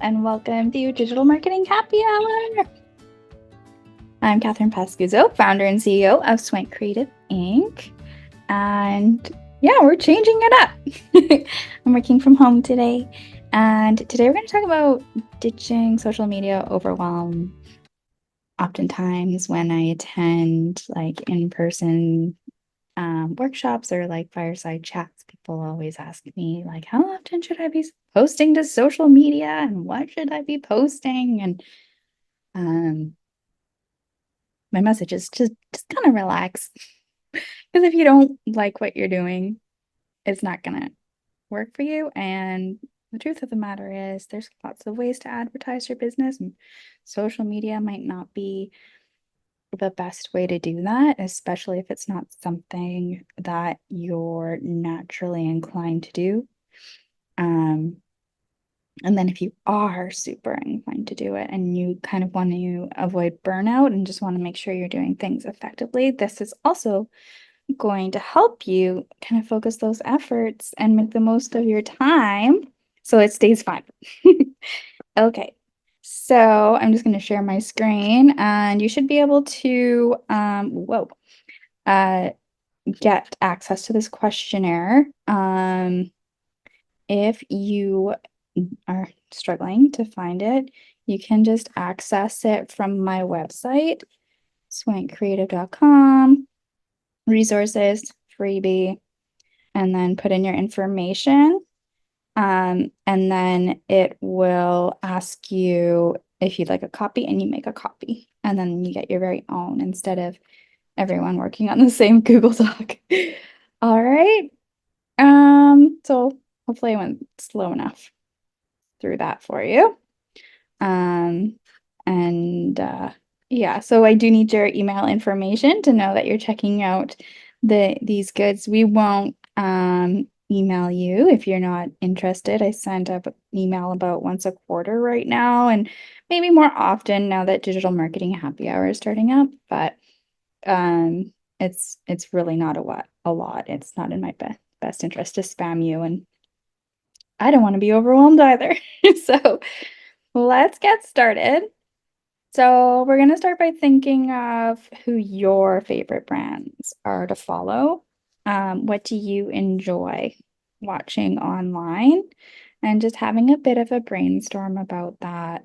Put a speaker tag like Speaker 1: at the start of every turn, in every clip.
Speaker 1: and welcome to Digital Marketing Happy Hour. I'm Catherine Pascuzzo, founder and CEO of Swank Creative Inc. And yeah, we're changing it up. I'm working from home today. And today we're going to talk about ditching social media overwhelm. Oftentimes when I attend like in-person workshops or like fireside chats, people always ask me like, how often should I be posting to social media and what should I be posting? And my message is just kind of relax. Because if you don't like what you're doing, it's not gonna work for you. And the truth of the matter is there's lots of ways to advertise your business, and social media might not be the best way to do that, especially if it's not something that you're naturally inclined to do. Um, and then if you are super inclined to do it and you kind of want to avoid burnout and just want to make sure you're doing things effectively, this is also going to help you kind of focus those efforts and make the most of your time so it stays fun. Okay, so I'm just going to share my screen and you should be able to, uh, get access to this questionnaire. If you are struggling to find it, you can just access it from my website, swankcreative.com, resources, freebie, and then put in your information. And then it will ask you if you'd like a copy, and you make a copy. And then you get your very own instead of everyone working on the same Google Doc. All right. So hopefully I went slow enough through that for you. Um, and yeah, so I do need your email information to know that you're checking out these goods. We won't email you if you're not interested. I send up an email about once a quarter right now, and maybe more often now that digital marketing happy hour is starting up, but it's really not a lot. It's not in my best interest to spam you, and I don't want to be overwhelmed either. So let's get started. So we're going to start by thinking of who your favorite brands are to follow. What do you enjoy watching online? And just having a bit of a brainstorm about that.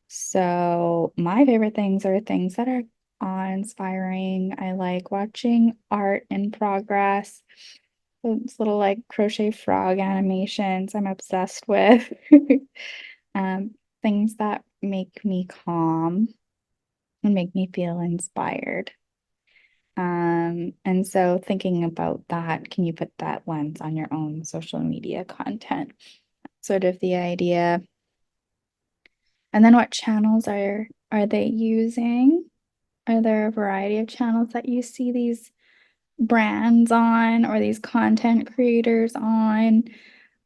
Speaker 1: So my favorite things are things that are awe-inspiring. I like watching art in progress. Those little like crochet frog animations I'm obsessed with. Um, things that make me calm and make me feel inspired. And so thinking about that, can you put that lens on your own social media content? Sort of the idea. And then what channels are they using? Are there a variety of channels that you see these brands on or these content creators on?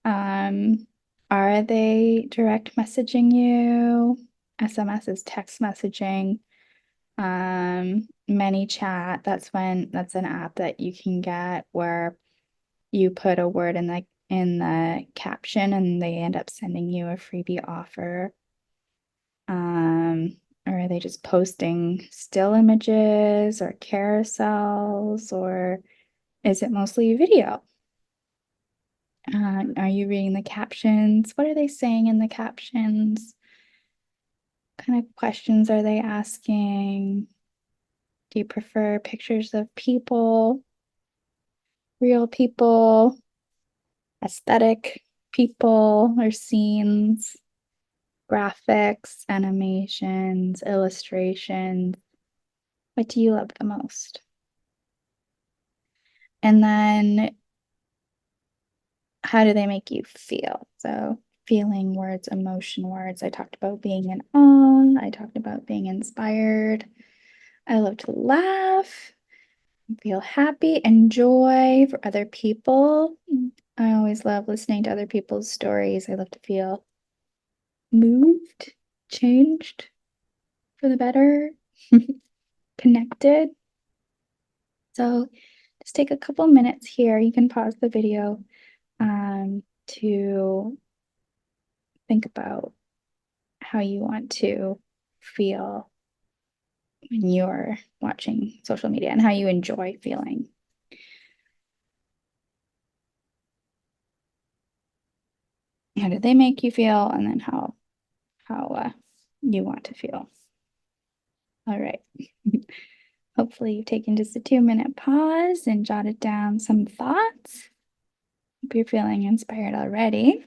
Speaker 1: Um, are they direct messaging you? SMS is text messaging. ManyChat, that's an app that you can get where you put a word in the caption and they end up sending you a freebie offer. Or are they just posting still images or carousels, or is it mostly video? Are you reading the captions? What are they saying in the captions? What kind of questions are they asking? Do you prefer pictures of people, real people, aesthetic people or scenes, graphics, animations, illustrations? What do you love the most? And then how do they make you feel? So feeling words, emotion words. I talked about being in awe. I talked about being inspired. I love to laugh, feel happy and joy for other people. I always love listening to other people's stories. I love to feel moved, changed for the better, connected. So just take a couple minutes here. You can pause the video to think about how you want to feel when you're watching social media and how you enjoy feeling. How do they make you feel? And then how you want to feel. All right. Hopefully you've taken just a 2-minute pause and jotted down some thoughts. Hope you're feeling inspired already.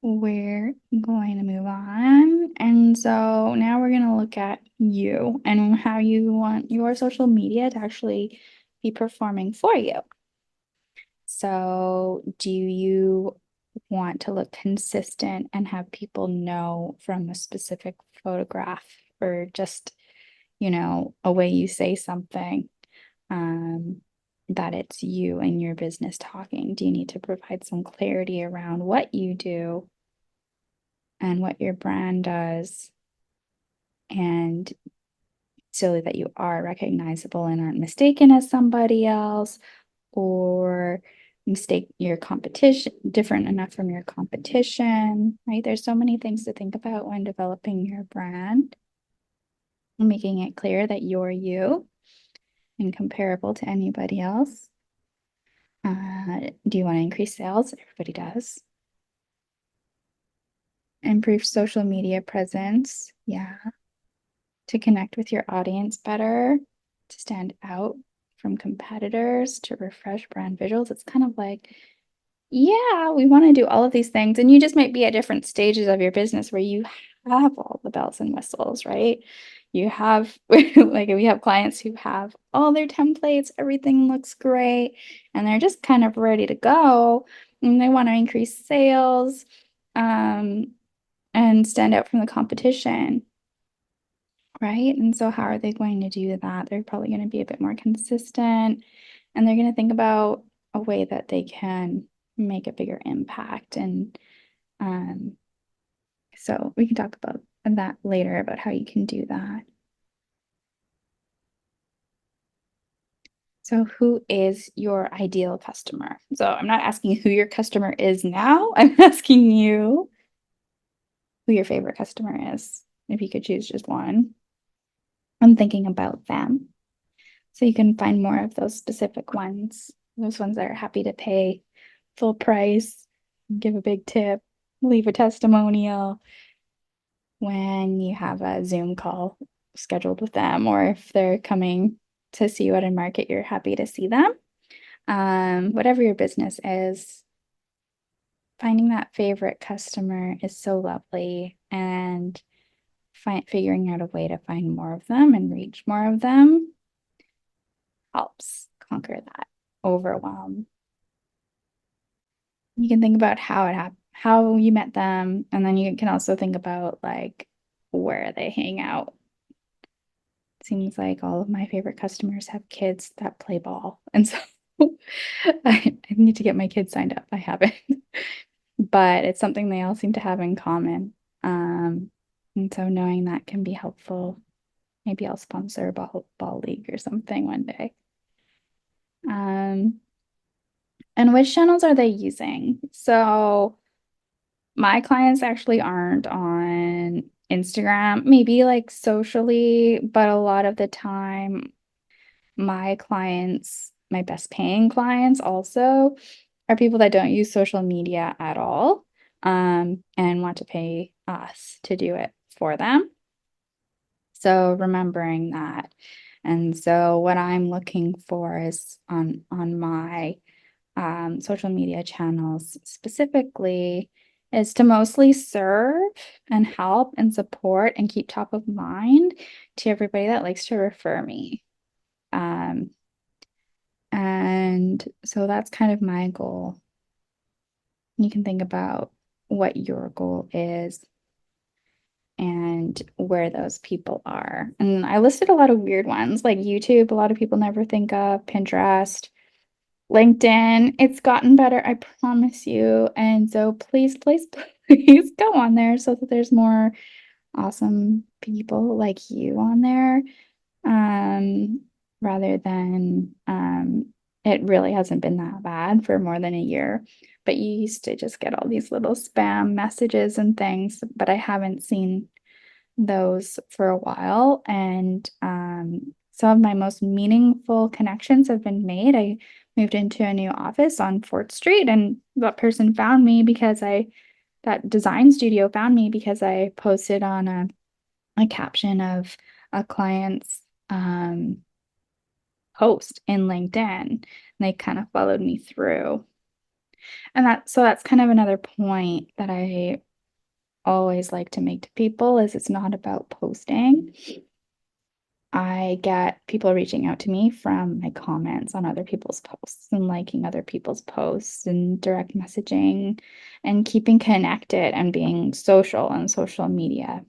Speaker 1: We're going to move on. And so now we're going to look at you and how you want your social media to actually be performing for you. So, do you want to look consistent and have people know from a specific photograph or just, a way you say something, um, that it's you and your business talking? Do you need to provide some clarity around what you do and what your brand does, and so that you are recognizable and aren't mistaken as somebody else, or mistake your competition different enough from your competition, right? There's so many things to think about when developing your brand and making it clear that you're you and comparable to anybody else. Do you want to increase sales? Everybody does. Improve social media presence. Yeah. To connect with your audience better, to stand out from competitors, to refresh brand visuals. It's kind of like, yeah, we want to do all of these things. And you just might be at different stages of your business where you have all the bells and whistles, right? You have, like, we have clients who have all their templates, everything looks great, and they're just kind of ready to go. And they want to increase sales, and stand out from the competition, right? And so, how are they going to do that? They're probably going to be a bit more consistent, and they're going to think about a way that they can make a bigger impact. And um, so, we can talk about that later about how you can do that. So, who is your ideal customer? So, I'm not asking who your customer is now, I'm asking you who your favorite customer is. If you could choose just one, I'm thinking about them. So you can find more of those specific ones, those ones that are happy to pay full price, give a big tip, leave a testimonial when you have a Zoom call scheduled with them, or if they're coming to see you at a market, you're happy to see them. Whatever your business is, finding that favorite customer is so lovely, and figuring out a way to find more of them and reach more of them helps conquer that overwhelm. You can think about how it happened, how you met them, and then you can also think about like where they hang out. Seems like all of my favorite customers have kids that play ball, and so I need to get my kids signed up. I haven't, but it's something they all seem to have in common. And so knowing that can be helpful. Maybe I'll sponsor a ball league or something one day. Um, and which channels are they using? So my clients actually aren't on Instagram, maybe like socially, but a lot of the time, my clients, my best paying clients also are people that don't use social media at all, and want to pay us to do it for them. So remembering that. And so what I'm looking for is on my social media channels specifically is to mostly serve and help and support and keep top of mind to everybody that likes to refer me. Um, and so that's kind of my goal. You can think about what your goal is and where those people are. And I listed a lot of weird ones like YouTube, a lot of people never think of, Pinterest, LinkedIn. It's gotten better, I promise you. And so please, please, please go on there so that there's more awesome people like you on there. Um, Rather than it really hasn't been that bad for more than a year. but you used to just get all these little spam messages and things, but I haven't seen those for a while. And some of my most meaningful connections have been made. I moved into a new office on 4th Street, and that person found me because that design studio found me because I posted on a caption of a client's post in LinkedIn. And they kind of followed me through. And that's kind of another point that I always like to make to people is it's not about posting. I get people reaching out to me from my comments on other people's posts and liking other people's posts and direct messaging and keeping connected and being social on social media.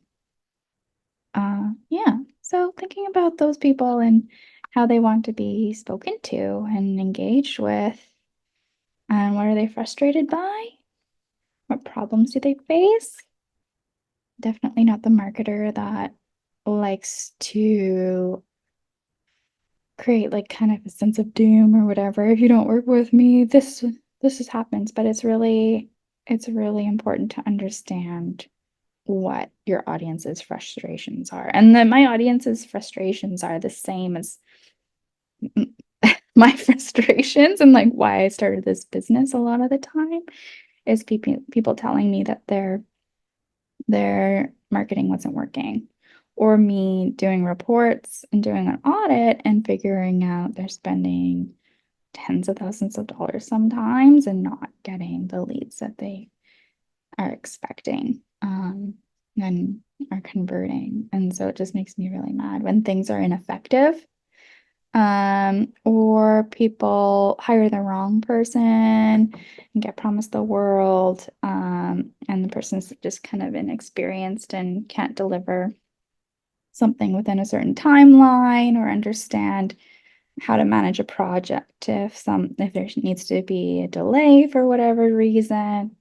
Speaker 1: Yeah. So thinking about those people and how they want to be spoken to and engaged with, and what are they frustrated by? What problems do they face? Definitely not the marketer that likes to create like kind of a sense of doom or whatever. If you don't work with me, this just happens. But it's really important to understand what your audience's frustrations are. And then my audience's frustrations are the same as my frustrations and like why I started this business a lot of the time is people telling me that their marketing wasn't working, or me doing reports and doing an audit and figuring out they're spending tens of thousands of dollars sometimes and not getting the leads that they are expecting, and are converting. And so it just makes me really mad when things are ineffective, or people hire the wrong person and get promised the world, and the person's just kind of inexperienced and can't deliver something within a certain timeline or understand how to manage a project if there needs to be a delay for whatever reason.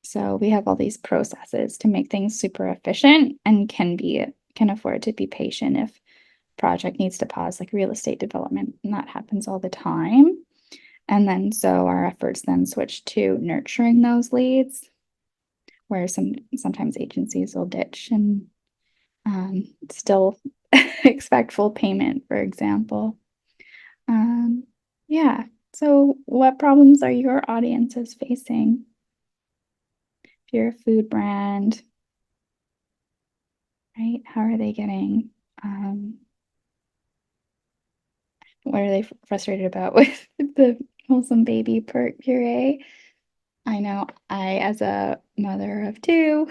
Speaker 1: So we have all these processes to make things super efficient and can afford to be patient if project needs to pause, like real estate development, and that happens all the time. And then so our efforts then switch to nurturing those leads, where sometimes agencies will ditch and still expect full payment, for example. Yeah. So what problems are your audiences facing? If you're a food brand, right? How are they getting, what are they frustrated about with the wholesome baby puree? I know as a mother of two,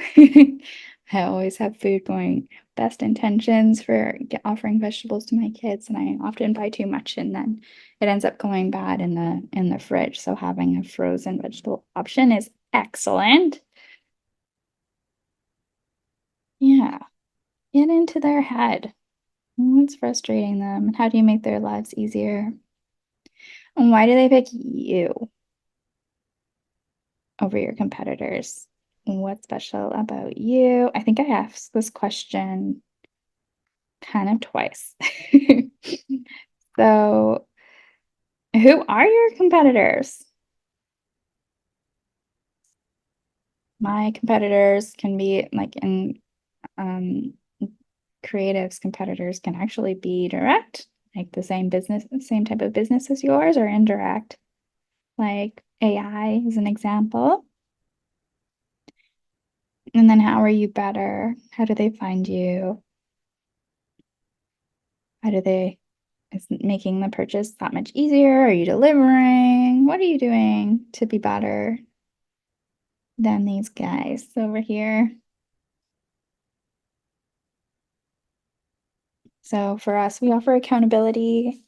Speaker 1: I always have food going, best intentions for offering vegetables to my kids, and I often buy too much, and then it ends up going bad in the fridge. So having a frozen vegetable option is excellent. Yeah, get into their head. What's frustrating them, and how do you make their lives easier? And why do they pick you over your competitors? What's special about you? I think I asked this question kind of twice. So, who are your competitors? My competitors can be like in um, creatives, competitors can actually be direct, like the same business, same type of business as yours, or indirect, like AI is an example. And then how are you better? How do they find you? How do they, is making the purchase that much easier? Are you delivering? What are you doing to be better than these guys over here? So for us, we offer accountability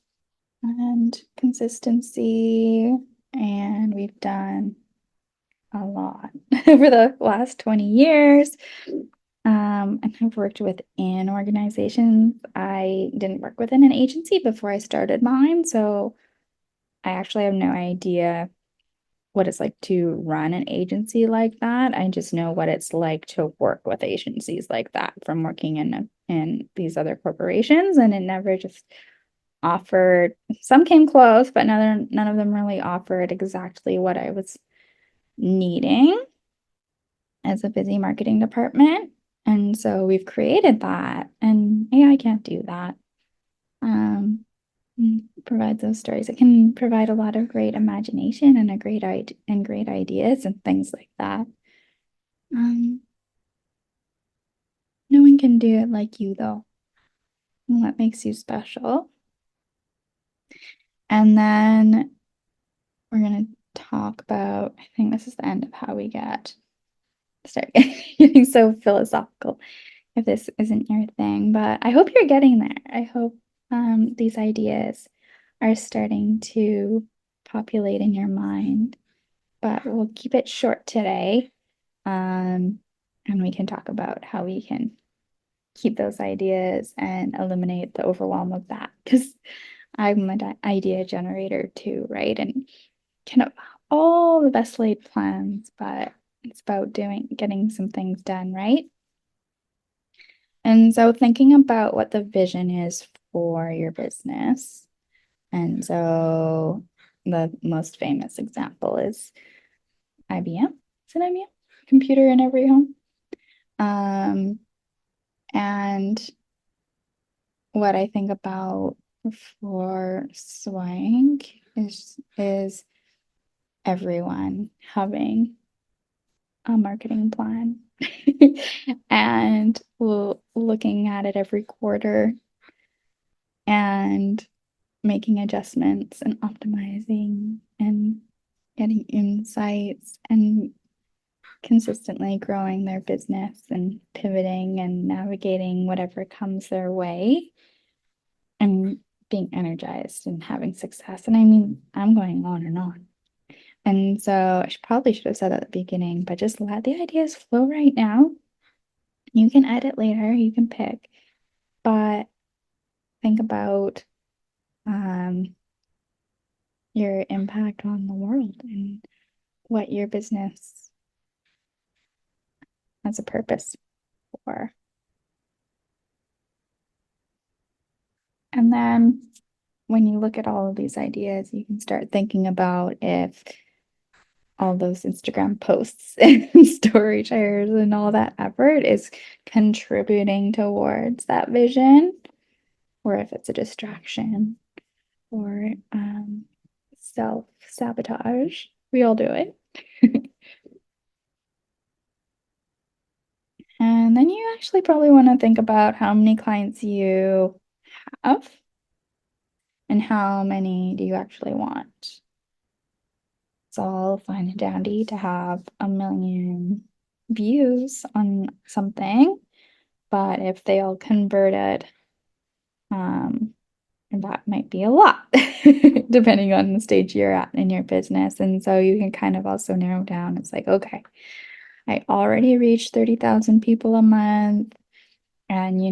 Speaker 1: and consistency, and we've done a lot over the last 20 years. And I've worked within organizations. I didn't work within an agency before I started mine, so I actually have no idea what it's like to run an agency like that. I just know what it's like to work with agencies like that from working in these other corporations, and it never just offered, some came close, but none of them really offered exactly what I was needing as a busy marketing department. And so we've created that, and AI can't do that. Um, provide those stories. It can provide a lot of great imagination and great ideas and things like that. Um, no one can do it like you though. And what makes you special? And then we're gonna talk about, I think this is the end of how we start getting so philosophical if this isn't your thing, but I hope you're getting there. I hope these ideas are starting to populate in your mind, but we'll keep it short today. And we can talk about how we can keep those ideas and eliminate the overwhelm of that, because I'm an idea generator too, right? And kind of all the best laid plans, but it's about getting some things done, right? And so thinking about what the vision is for your business. And so the most famous example is IBM. Is it IBM? Computer in every home. Um, and what I think about for Swank is everyone having a marketing plan and looking at it every quarter and making adjustments and optimizing and getting insights and consistently growing their business and pivoting and navigating whatever comes their way and being energized and having success. And I mean, I'm going on and on. And so probably should have said at the beginning, but just let the ideas flow right now. You can edit later, you can pick, but think about um, your impact on the world and what your business has a purpose for. And then when you look at all of these ideas, you can start thinking about if all those Instagram posts and story shares and all that effort is contributing towards that vision, or if it's a distraction or self-sabotage. We all do it. And then you actually probably want to think about how many clients you have and how many do you actually want. It's all fine and dandy to have a million views on something, but if they all converted, um, that might be a lot, depending on the stage you're at in your business. And so you can kind of also narrow down. It's like, okay, I already reached 30,000 people a month, and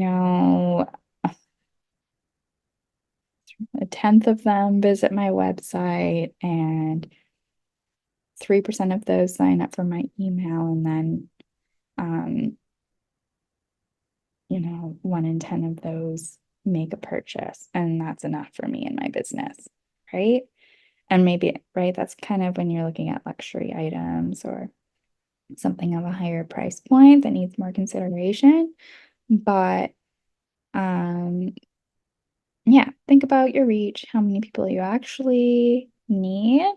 Speaker 1: a tenth of them visit my website, and 3% of those sign up for my email, and then um, 1 in 10 of those make a purchase, and that's enough for me in my business, right? And maybe, right, that's kind of when you're looking at luxury items or something of a higher price point that needs more consideration. But yeah, think about your reach, how many people you actually need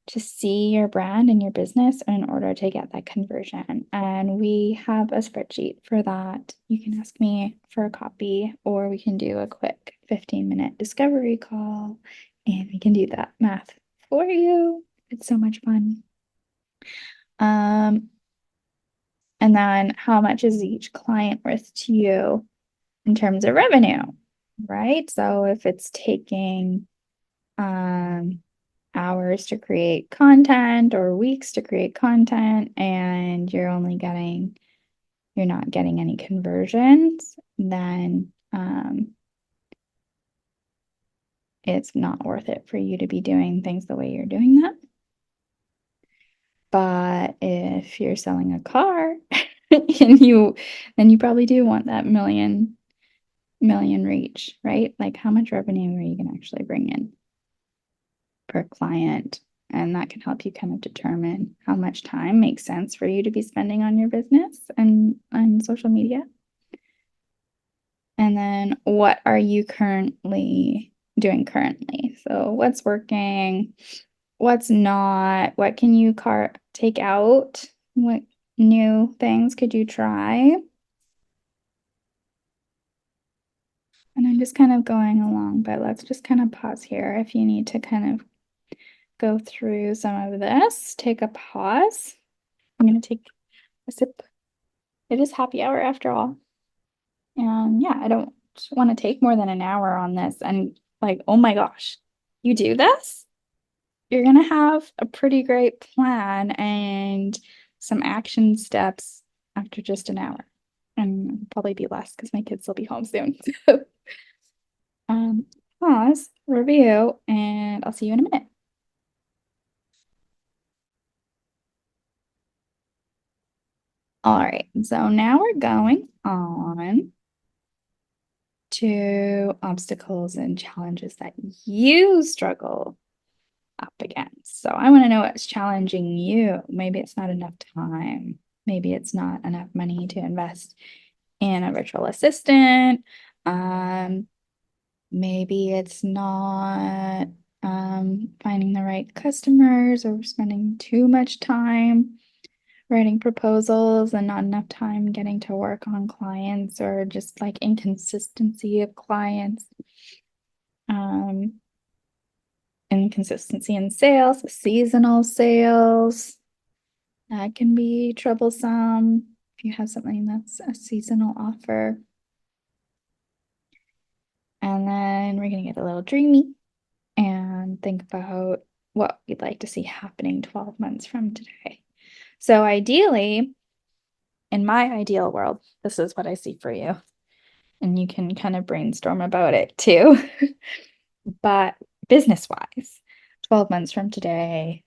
Speaker 1: to see your brand and your business in order to get that conversion. And we have a spreadsheet for that. You can ask me for a copy, or we can do a quick 15-minute discovery call and we can do that math for you. It's so much fun. And then how much is each client worth to you in terms of revenue, right? So if it's taking hours to create content or weeks to create content and you're not getting any conversions, then it's not worth it for you to be doing things the way you're doing them. But if you're selling a car and then you probably do want that million million reach, right? Like how much revenue are you going to actually bring in per client? And that can help you kind of determine how much time makes sense for you to be spending on your business and on social media. And then what are you currently doing currently? So what's working? What's not? What can you take out? What new things could you try? And I'm just kind of going along, but let's just kind of pause here. If you need to kind of go through some of this, take a pause. I'm going to take a sip. It is happy hour after all. And yeah, I don't want to take more than an hour on this. And like, oh my gosh, you do this? You're going to have a pretty great plan and some action steps after just an hour. And probably be less because my kids will be home soon. So, um, pause, review, and I'll see you in a minute. All right, so now we're going on to obstacles and challenges that you struggle up against. So I want to know what's challenging you. Maybe it's not enough time. Maybe it's not enough money to invest in a virtual assistant. Maybe it's not finding the right customers or spending too much time writing proposals and not enough time getting to work on clients or just like inconsistency of clients. Um, Inconsistency in sales, seasonal sales. That can be troublesome if you have something that's a seasonal offer. And then we're going to get a little dreamy and think about what we'd like to see happening 12 months from today. So ideally, in my ideal world, this is what I see for you. And you can kind of brainstorm about it too. But business-wise, 12 months from today,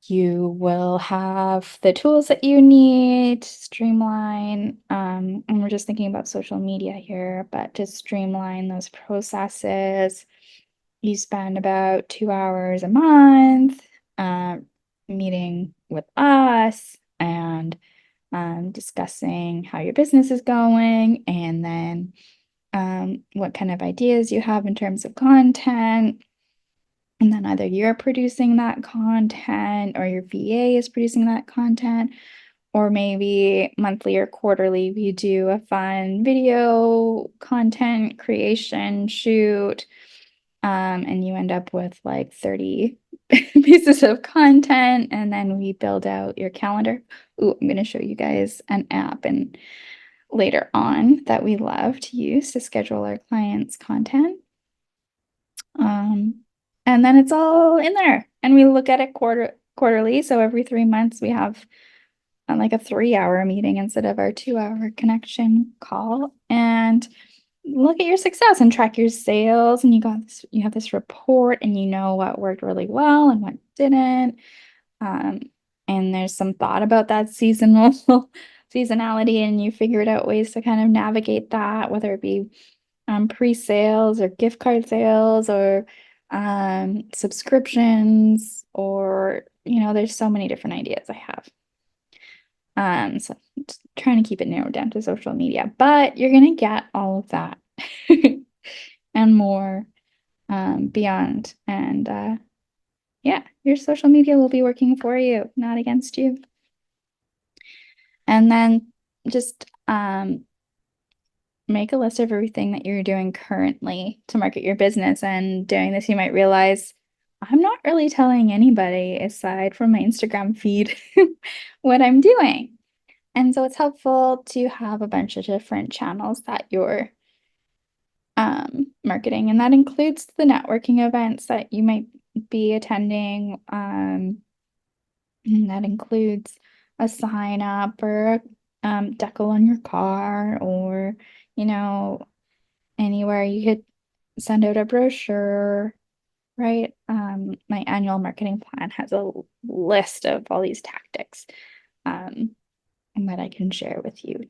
Speaker 1: you will have the tools that you need to streamline. And we're just thinking about social media here, but to streamline those processes, you spend about 2 hours a month meeting with us and discussing how your business is going, and then what kind of ideas you have in terms of content. And then either you're producing that content or your VA is producing that content, or maybe monthly or quarterly, we do a fun video content creation shoot. And you end up with like 30 pieces of content, and then we build out your calendar. Ooh, I'm going to show you guys an app and later on that we love to use to schedule our clients' content. And then it's all in there, and we look at it quarterly. So every 3 months we have like a 3 hour meeting instead of our 2 hour connection call, and look at your success and track your sales. And you have this report, and you know what worked really well and what didn't. Um, and there's some thought about that seasonality, and you figured out ways to kind of navigate that, whether it be pre-sales or gift card sales or subscriptions, or there's so many different ideas I have. So just trying to keep it narrowed down to social media, but you're gonna get all of that and more beyond. And yeah, your social media will be working for you, not against you. And then just make a list of everything that you're doing currently to market your business. And doing this, you might realize I'm not really telling anybody aside from my Instagram feed what I'm doing. And so it's helpful to have a bunch of different channels that you're marketing. And that includes the networking events that you might be attending. And that includes a sign up or a decal on your car, or, anywhere you could send out a brochure, right? My annual marketing plan has a list of all these tactics that I can share with you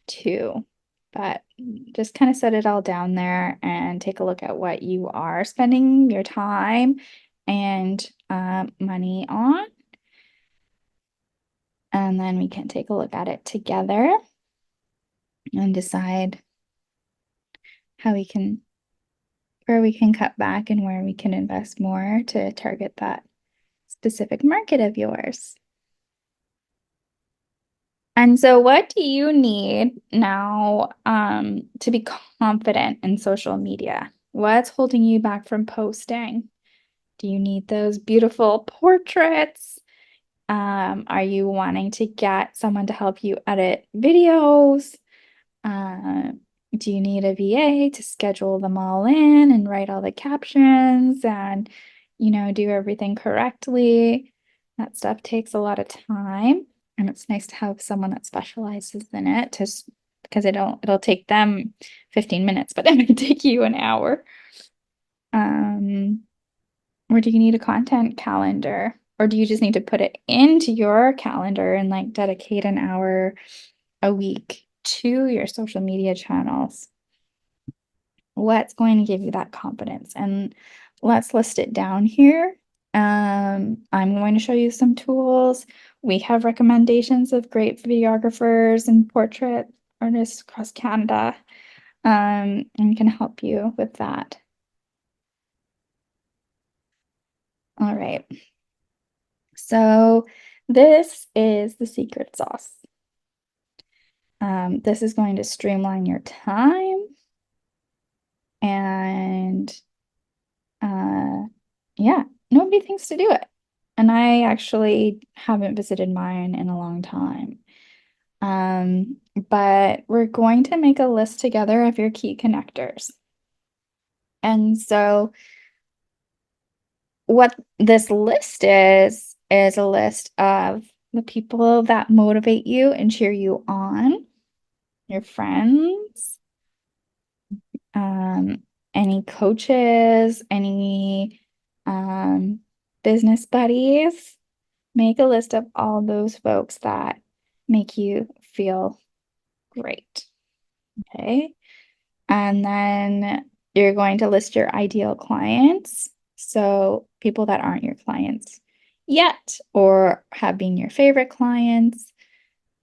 Speaker 1: too. But just kind of set it all down there and take a look at what you are spending your time and money on. And then we can take a look at it together and decide how we can, where we can cut back and where we can invest more to target that specific market of yours. And so what do you need now to be confident in social media? What's holding you back from posting? Do you need those beautiful portraits? Are you wanting to get someone to help you edit videos? Uh, do you need a VA to schedule them all in and write all the captions and, do everything correctly? That stuff takes a lot of time, and it's nice to have someone that specializes in it because it'll take them 15 minutes, but it might take you an hour. Um, or do you need a content calendar? Or do you just need to put it into your calendar and like dedicate an hour a week to your social media channels? What's going to give you that confidence? And let's list it down here. I'm going to show you some tools. We have recommendations of great videographers and portrait artists across Canada, and can help you with that. All right. So this is the secret sauce. This is going to streamline your time and yeah, nobody thinks to do it. And I actually haven't visited mine in a long time. But we're going to make a list together of your key connectors. And so what this list is a list of the people that motivate you and cheer you on, your friends, um, any coaches, any business buddies. Make a list of all those folks that make you feel great. Okay. And then you're going to list your ideal clients. So people that aren't your clients yet or have been your favorite clients.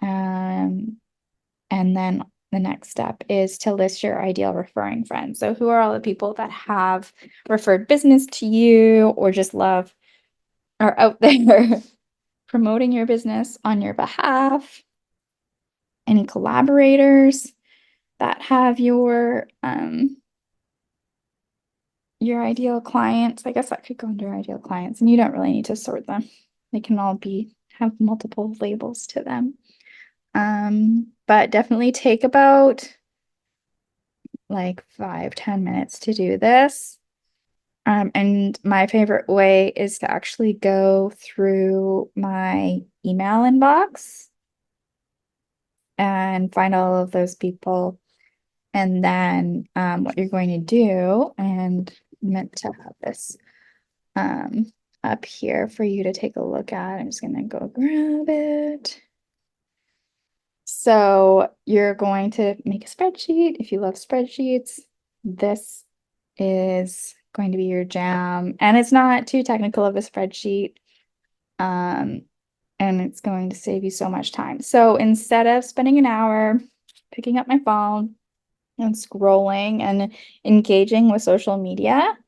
Speaker 1: And then the next step is to list your ideal referring friends. So who are all the people that have referred business to you or just love are out there promoting your business on your behalf? Any collaborators that have your ideal clients. I guess that could go under ideal clients, and you don't really need to sort them. They can all have multiple labels to them. But definitely take about like 5-10 minutes to do this. And my favorite way is to actually go through my email inbox and find all of those people. And then what you're going to do, and I meant to have this up here for you to take a look at. I'm just going to go grab it. So you're going to make a spreadsheet. If you love spreadsheets, this is going to be your jam. And it's not too technical of a spreadsheet. And it's going to save you so much time. So instead of spending an hour picking up my phone and scrolling and engaging with social media,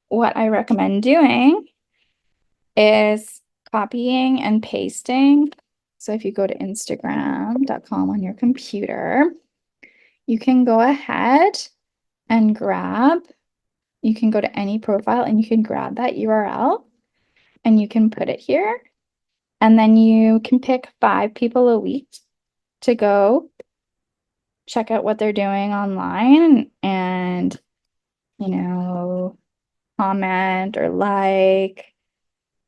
Speaker 1: what I recommend doing is copying and pasting. So if you go to Instagram.com on your computer, you can go ahead and you can go to any profile and you can grab that URL and you can put it here. And then you can pick 5 people a week to go check out what they're doing online and, comment or like,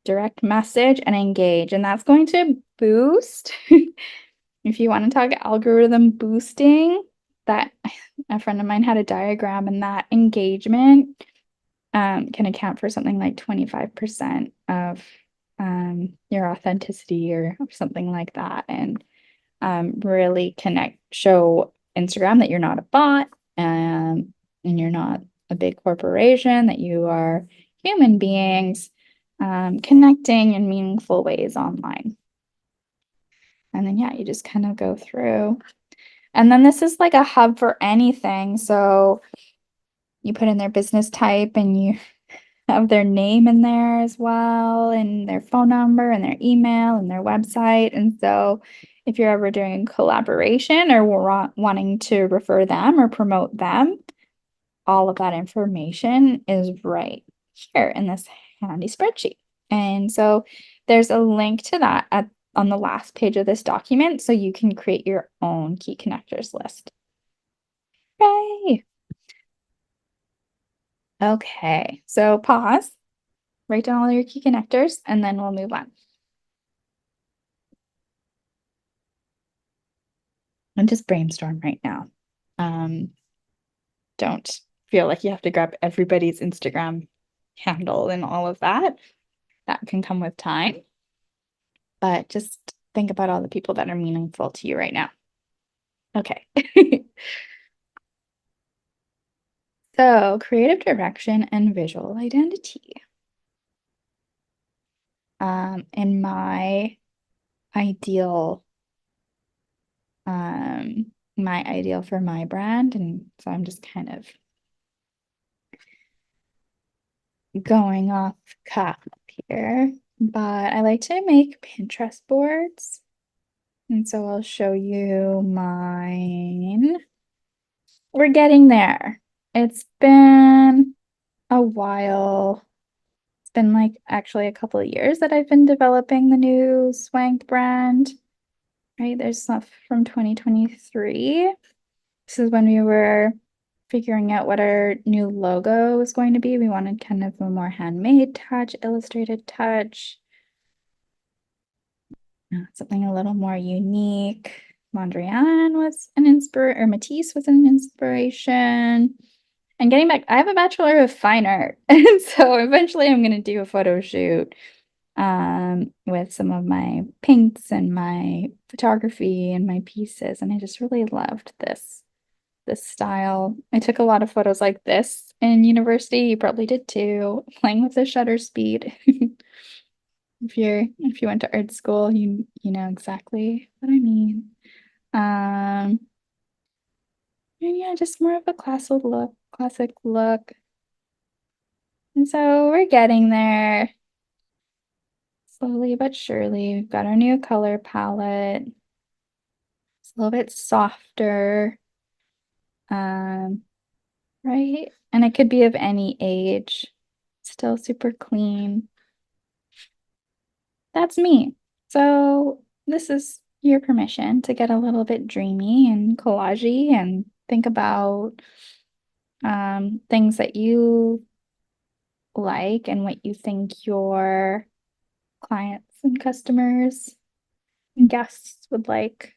Speaker 1: direct message and engage. And that's going to boost, if you want to talk algorithm boosting, that a friend of mine had a diagram, and that engagement can account for something like 25% of your authenticity or something like that. And really show Instagram that you're not a bot, and you're not a big corporation, that you are human beings connecting in meaningful ways online. And then, yeah, you just kind of go through. And then this is like a hub for anything. So you put in their business type and you have their name in there as well, and their phone number and their email and their website. And so if you're ever doing a collaboration or wanting to refer them or promote them, all of that information is right here in this handy spreadsheet. And so there's a link to that on the last page of this document, so you can create your own key connectors list. Yay! Okay, so pause, write down all your key connectors, and then we'll move on. And just brainstorm right now. Don't feel like you have to grab everybody's Instagram handle and all of that. That can come with time. But just think about all the people that are meaningful to you right now. Okay. So, creative direction and visual identity. In my ideal, for my brand, and so I'm just kind of going off cuff here, but I like to make Pinterest boards. And so I'll show you mine. We're getting there. It's been a while. It's been like actually a couple of years that I've been developing the new Swank brand, right? There's stuff from 2023. This is when we were figuring out what our new logo was going to be. We wanted kind of a more handmade touch, illustrated touch, something a little more unique. Mondrian was an inspiration, or Matisse was an inspiration. And getting back, I have a Bachelor of Fine Art. And so eventually I'm going to do a photo shoot with some of my paints and my photography and my pieces. And I just really loved this style. I took a lot of photos like this in university. You probably did too, playing with the shutter speed. If you went to art school, you know exactly what I mean. And yeah, just more of a classic look. And so we're getting there slowly but surely. We've got our new color palette. It's a little bit softer. Right? And it could be of any age. Still super clean. That's me. So this is your permission to get a little bit dreamy and collagey and think about things that you like and what you think your clients and customers and guests would like.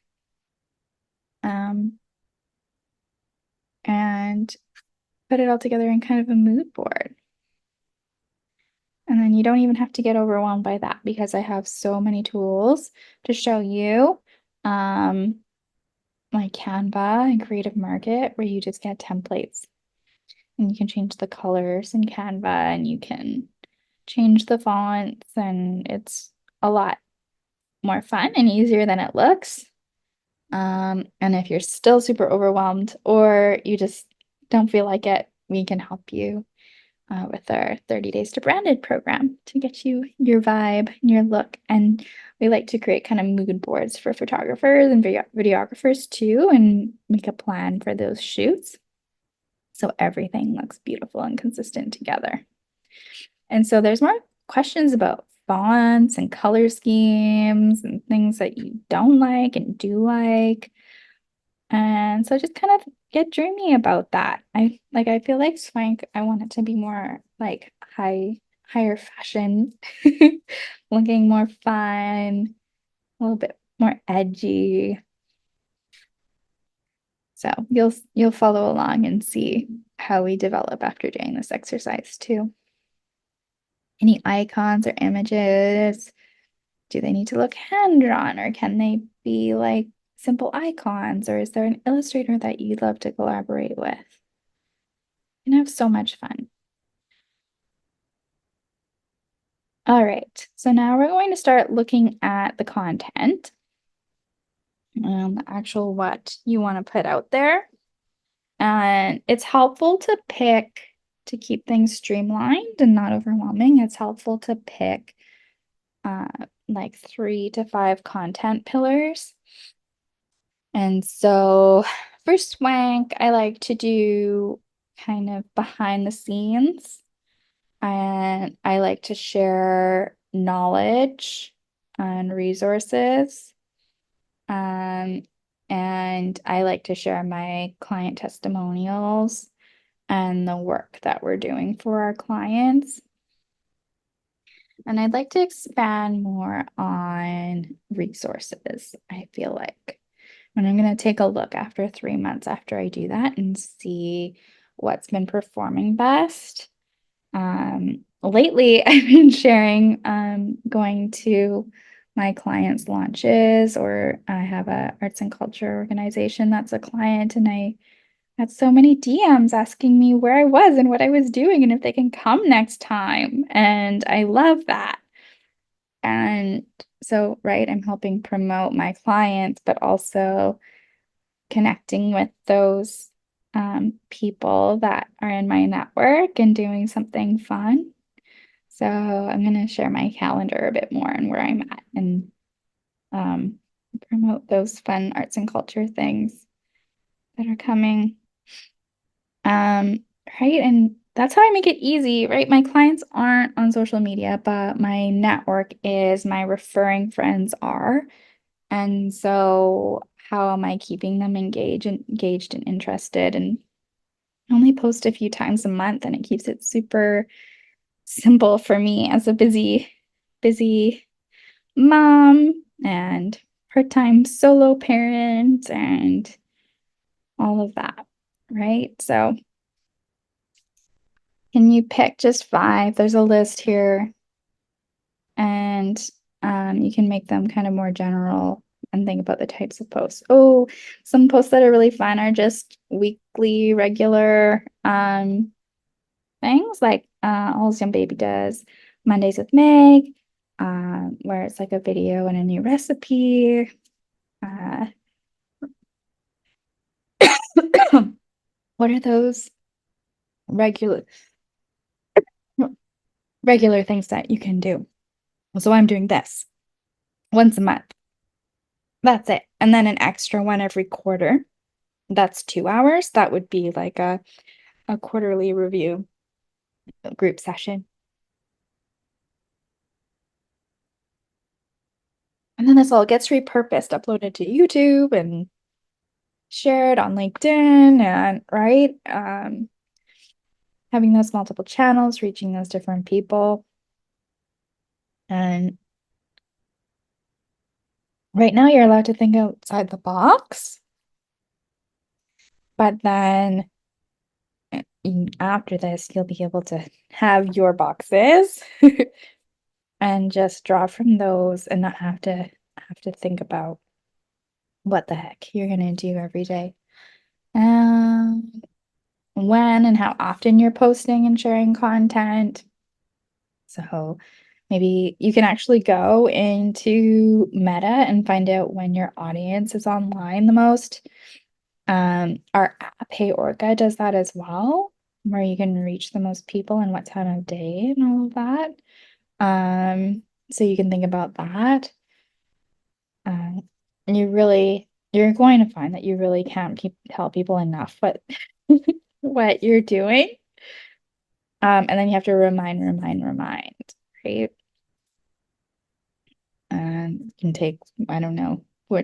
Speaker 1: And put it all together in kind of a mood board. And then you don't even have to get overwhelmed by that because I have so many tools to show you, like Canva and Creative Market, where you just get templates and you can change the colors in Canva and you can change the fonts, and it's a lot more fun and easier than it looks. And if you're still super overwhelmed or you just don't feel like it, we can help you with our 30 Days to Branded program to get you your vibe and your look. And we like to create kind of mood boards for photographers and videographers too, and make a plan for those shoots so everything looks beautiful and consistent together. And so there's more questions about fonts and color schemes and things that you don't like and do like. And so just kind of get dreamy about that. I feel like Swank, I want it to be more like higher fashion, looking more fun, a little bit more edgy. So you'll follow along and see how we develop after doing this exercise too. Any icons or images? Do they need to look hand drawn or can they be like simple icons, or is there an illustrator that you'd love to collaborate with? You can have so much fun. All right, so now we're going to start looking at the content, the actual what you want to put out there. And it's helpful to pick, to keep things streamlined and not overwhelming. It's helpful to pick uh, like 3 to 5 content pillars. And so for Swank, I like to do kind of behind the scenes, and I like to share knowledge and resources. Um, and I like to share my client testimonials and the work that we're doing for our clients. And I'd like to expand more on resources, I feel like. And I'm going to take a look after 3 months after I do that and see what's been performing best. Lately, I've been sharing going to my clients' launches, or I have a arts and culture organization that's a client, and I had so many DMs asking me where I was and what I was doing and if they can come next time. And I love that. And so, right, I'm helping promote my clients, but also connecting with those people that are in my network and doing something fun. So I'm going to share my calendar a bit more and where I'm at, and um, promote those fun arts and culture things that are coming. Um, right. And that's how I make it easy, right? My clients aren't on social media, but my network is, my referring friends are. And so how am I keeping them engaged and interested? And I only post a few times a month, and it keeps it super simple for me as a busy mom and part-time solo parent and all of that, right? So can you pick just 5? There's a list here, and you can make them kind of more general and think about the types of posts. Oh, some posts that are really fun are just weekly, regular things like All's Young Baby does Mondays with Meg, where it's like a video and a new recipe. Uh, what are those regular regular things that you can do? So I'm doing this once a month. That's it. And then an extra one every quarter. That's 2 hours. That would be like a quarterly review group session. And then this all gets repurposed, uploaded to YouTube and shared on LinkedIn, and right. Having those multiple channels, reaching those different people. And right now you're allowed to think outside the box, but then after this, you'll be able to have your boxes and just draw from those and not have to think about what the heck you're gonna do every day. Um, when and how often you're posting and sharing content. So maybe you can actually go into Meta and find out when your audience is online the most. Our app, Hey Orca, does that as well, where you can reach the most people and what time of day and all of that. So you can think about that. And you're going to find that you really can't tell people enough what you're doing. And then you have to remind, right? And it can take, I don't know,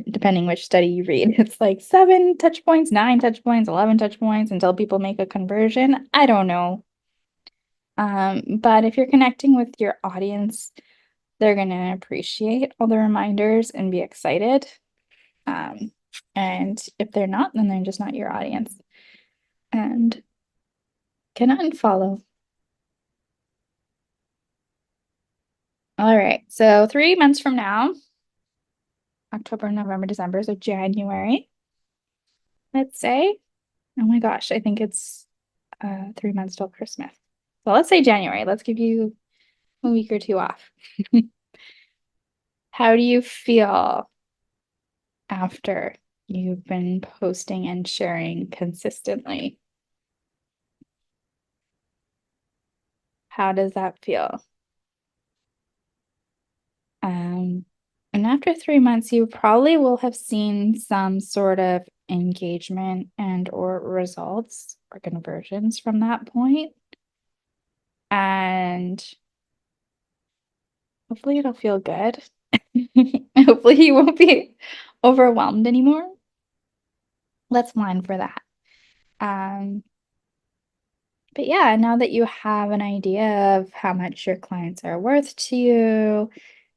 Speaker 1: depending which study you read, it's like 7 touch points, 9 touch points, 11 touch points until people make a conversion. I don't know. But if you're connecting with your audience, they're gonna appreciate all the reminders and be excited. Um, and if they're not, then they're just not your audience and can unfollow. All right, so 3 months from now, October, November, December, so January, let's say. Oh my gosh, I think it's 3 months till Christmas. So let's say January. Let's give you a week or two off. How do you feel after you've been posting and sharing consistently? How does that feel? Um, and after 3 months, you probably will have seen some sort of engagement and or results or conversions from that point. And hopefully it'll feel good. Hopefully you won't be overwhelmed anymore. Let's plan for that. Um, but yeah, now that you have an idea of how much your clients are worth to you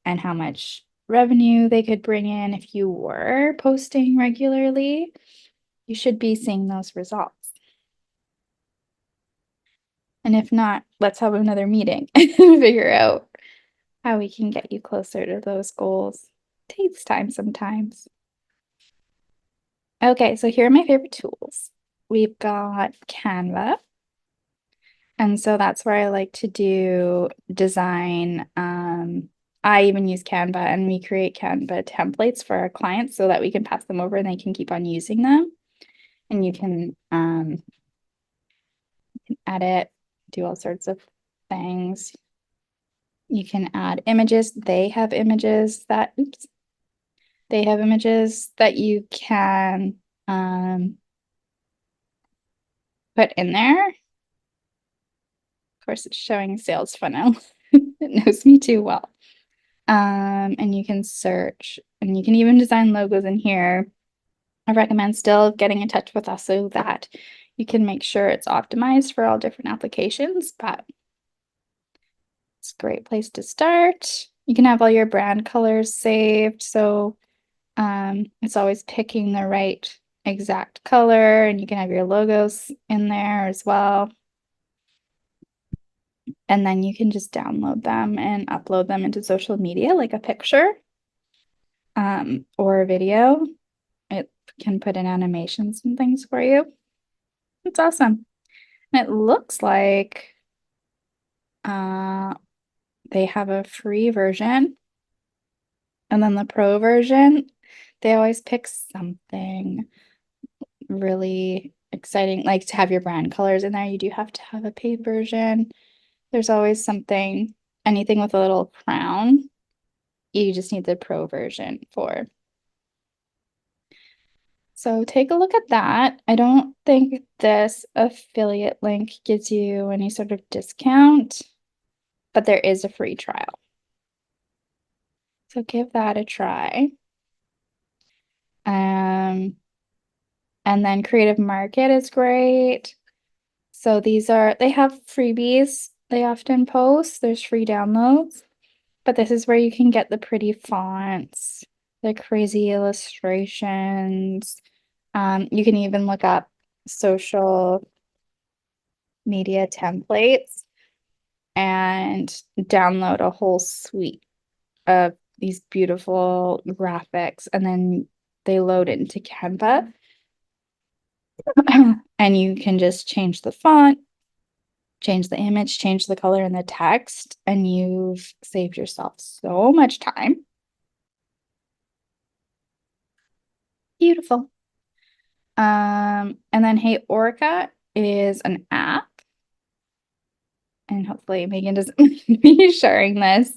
Speaker 1: and how much revenue they could bring in if you were posting regularly, you should be seeing those results. And if not, let's have another meeting and figure out how we can get you closer to those goals. Takes time sometimes. Okay, so here are my favorite tools. We've got Canva. And so that's where I like to do design. I even use Canva and we create Canva templates for our clients so that we can pass them over and they can keep on using them. And you can edit, do all sorts of things. You can add images. They have images that you can put in there. Of course, it's showing a sales funnel. It knows me too well. And you can search and you can even design logos in here. I recommend still getting in touch with us so that you can make sure it's optimized for all different applications, but it's a great place to start. You can have all your brand colors saved, so it's always picking the right exact color, and you can have your logos in there as well. And then you can just download them and upload them into social media, like a picture or a video. It can put in animations and things for you. It's awesome. And it looks like uh, they have a free version and then the pro version. They always pick something really exciting, like to have your brand colors in there. You do have to have a paid version. There's always something, anything with a little crown, you just need the pro version for. So take a look at that. I don't think this affiliate link gives you any sort of discount, but there is a free trial. So give that a try. And then Creative Market is great. So they have freebies they often post. There's free downloads, but this is where you can get the pretty fonts, the crazy illustrations. You can even look up social media templates and download a whole suite of these beautiful graphics, and then they load into Canva. And you can just change the font, change the image, change the color and the text, and you've saved yourself so much time. Beautiful. And then Hey Orca is an app, and hopefully Megan doesn't be sharing this,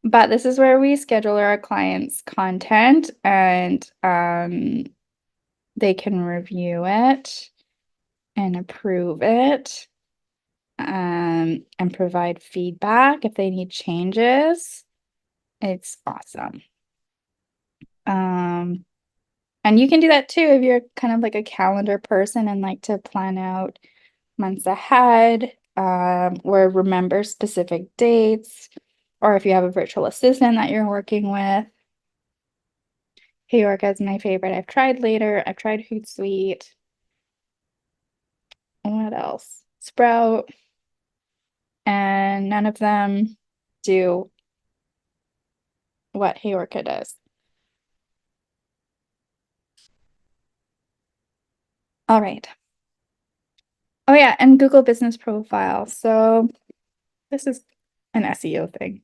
Speaker 1: but this is where we schedule our clients' content and they can review it and approve it and provide feedback if they need changes. It's awesome. And you can do that too if you're kind of like a calendar person and like to plan out months ahead, or remember specific dates, or if you have a virtual assistant that you're working with. Heyorka is my favorite. I've tried Later. I've tried Hootsuite. What else? Sprout. And none of them do what Heyorka does. All right. Oh yeah, and Google Business Profile. So this is an SEO thing,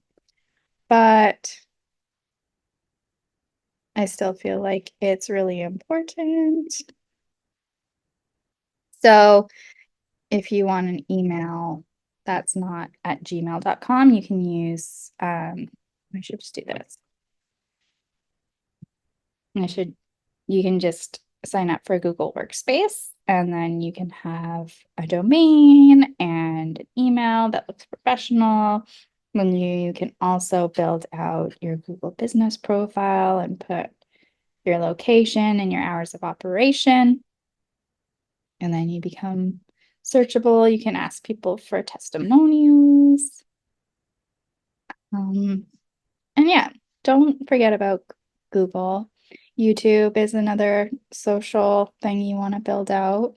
Speaker 1: but I still feel like it's really important. So if you want an email that's not at gmail.com, you can use, I should just do this. You can just sign up for Google Workspace and then you can have a domain and an email that looks professional. Then you can also build out your Google business profile and put your location and your hours of operation. And then you become searchable. You can ask people for testimonials. Um, and yeah, don't forget about Google. YouTube is another social thing you want to build out.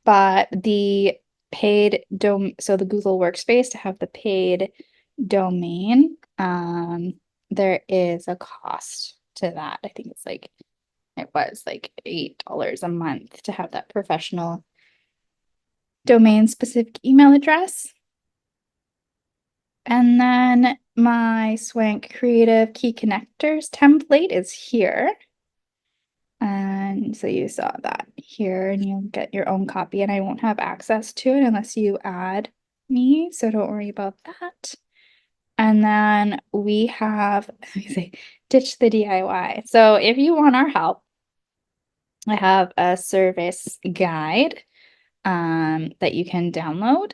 Speaker 1: But the paid dom so the Google Workspace to have the paid domain, there is a cost to that. I think it was like $8 a month to have that professional domain specific email address. And then my Swank Creative Key Connectors template is here. And so you saw that here, and you'll get your own copy, and I won't have access to it unless you add me, so don't worry about that. And then we have, let me say, ditch the DIY. So if you want our help, I have a service guide that you can download.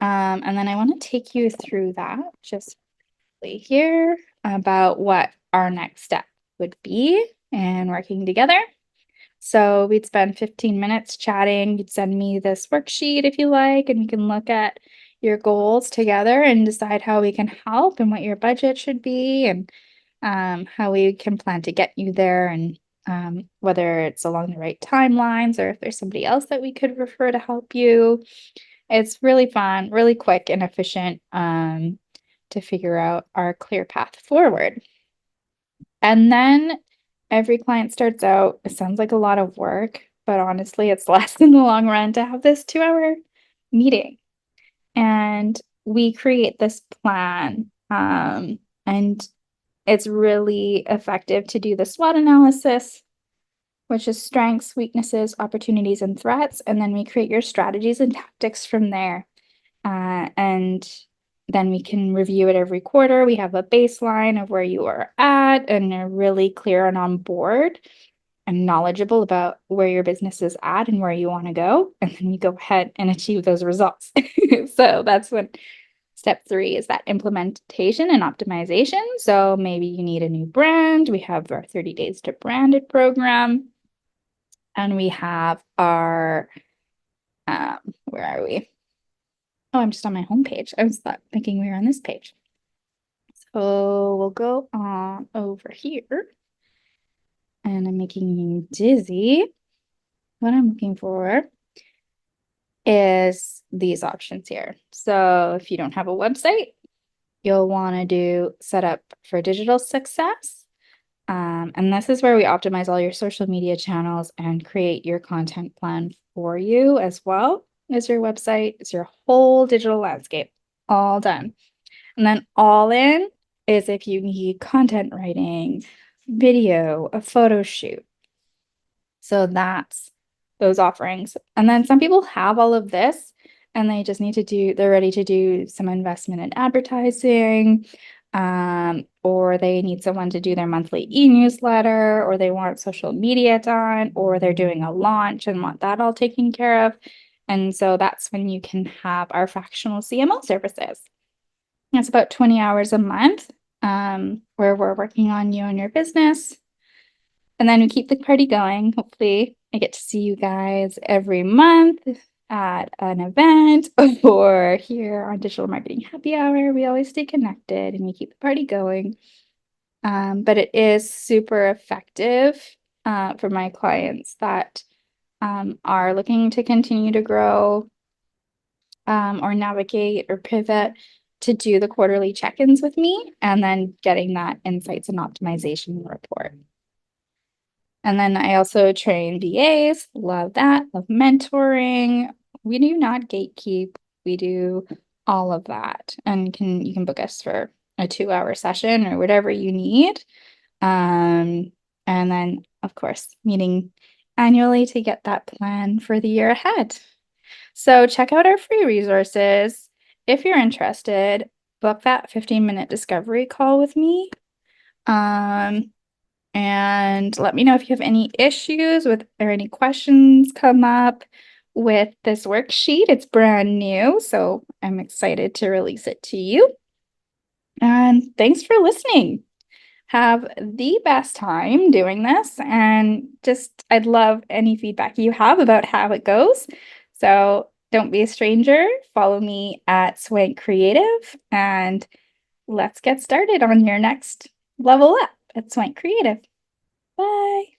Speaker 1: And then I want to take you through that just here about what our next step would be and working together. So we'd spend 15 minutes chatting. You'd send me this worksheet if you like, and we can look at your goals together and decide how we can help and what your budget should be and how we can plan to get you there and whether it's along the right timelines or if there's somebody else that we could refer to help you. It's really fun, really quick and efficient to figure out our clear path forward. And then every client starts out, it sounds like a lot of work, but honestly, it's less in the long run to have this 2 hour meeting. And we create this plan. And it's really effective to do the SWOT analysis, which is strengths, weaknesses, opportunities, and threats. And then we create your strategies and tactics from there. And then we can review it every quarter. We have a baseline of where you are at and are really clear and on board and knowledgeable about where your business is at and where you want to go. And then you go ahead and achieve those results. So that's when step 3 is that implementation and optimization. So maybe you need a new brand. We have our 30 days to brand it program. And we have our, where are we? Oh, I'm just on my homepage. I was thinking we were on this page. So we'll go on over here. And I'm making you dizzy. What I'm looking for is these options here. So if you don't have a website, you'll want to do set up for digital success. And this is where we optimize all your social media channels and create your content plan for you as well as your website. It's your whole digital landscape all done. And then all in is if you need content writing, video, a photo shoot. So that's those offerings. And then some people have all of this and they just need to they're ready to do some investment in advertising, or they need someone to do their monthly e-newsletter, or they want social media done, or they're doing a launch and want that all taken care of. And so that's when you can have our fractional CMO services. It's about 20 hours a month, where we're working on you and your business. And then we keep the party going. Hopefully, I get to see you guys every month at an event or here on Digital Marketing Happy Hour. We always stay connected and we keep the party going. But it is super effective for my clients that are looking to continue to grow or navigate or pivot to do the quarterly check-ins with me and then getting that insights and optimization report. And then I also train VAs. Love that. Love mentoring. We do not gatekeep. We do all of that. And you can book us for a 2-hour session or whatever you need. Um, and then of course, meeting annually to get that plan for the year ahead. So check out our free resources. If you're interested, book that 15-minute discovery call with me. Um, and let me know if you have any issues with or any questions come up with this worksheet. It's brand new, so I'm excited to release it to you. And thanks for listening. Have the best time doing this, and just I'd love any feedback you have about how it goes. So don't be a stranger. Follow me at Swank Creative, and let's get started on your next level up at Swank Creative. Bye.